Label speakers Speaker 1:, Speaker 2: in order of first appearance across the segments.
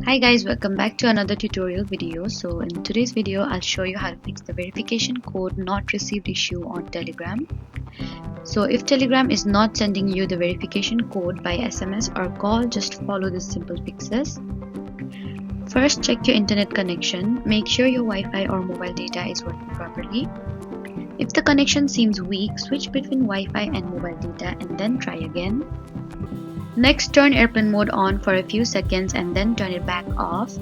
Speaker 1: Hi guys, welcome back to another tutorial video. So in today's video, I'll show you how to fix the verification code not received issue on Telegram. So if Telegram is not sending you the verification code by SMS or call, just follow these simple fixes. First, check your internet connection. Make sure your Wi-Fi or mobile data is working properly. If the connection seems weak, switch between Wi-Fi and mobile data and then try again. Next, turn airplane mode on for a few seconds and then turn it back off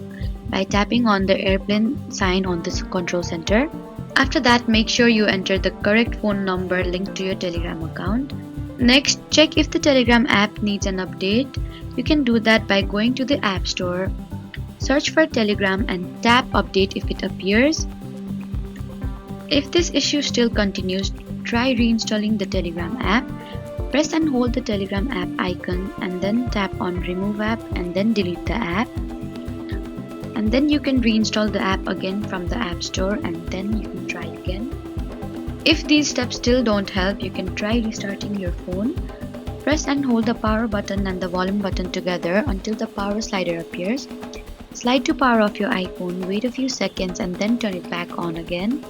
Speaker 1: by tapping on the airplane sign on the control center. After that, make sure you enter the correct phone number linked to your Telegram account. Next, check if the Telegram app needs an update. You can do that by going to the App Store, search for Telegram and tap Update if it appears. If this issue still continues, try reinstalling the Telegram app. Press and hold the Telegram app icon and then tap on Remove App and then delete the app. And then you can reinstall the app again from the App Store and then you can try again. If these steps still don't help, you can try restarting your phone. Press and hold the power button and the volume button together until the power slider appears. Slide to power off your iPhone, wait a few seconds and then turn it back on again.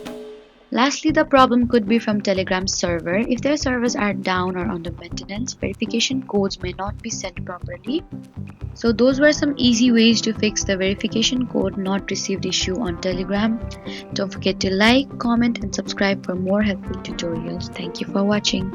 Speaker 1: Lastly, the problem could be from Telegram's server. If their servers are down or under maintenance, verification codes may not be sent properly. So those were some easy ways to fix the verification code not received issue on Telegram. Don't forget to like, comment and subscribe for more helpful tutorials. Thank you for watching.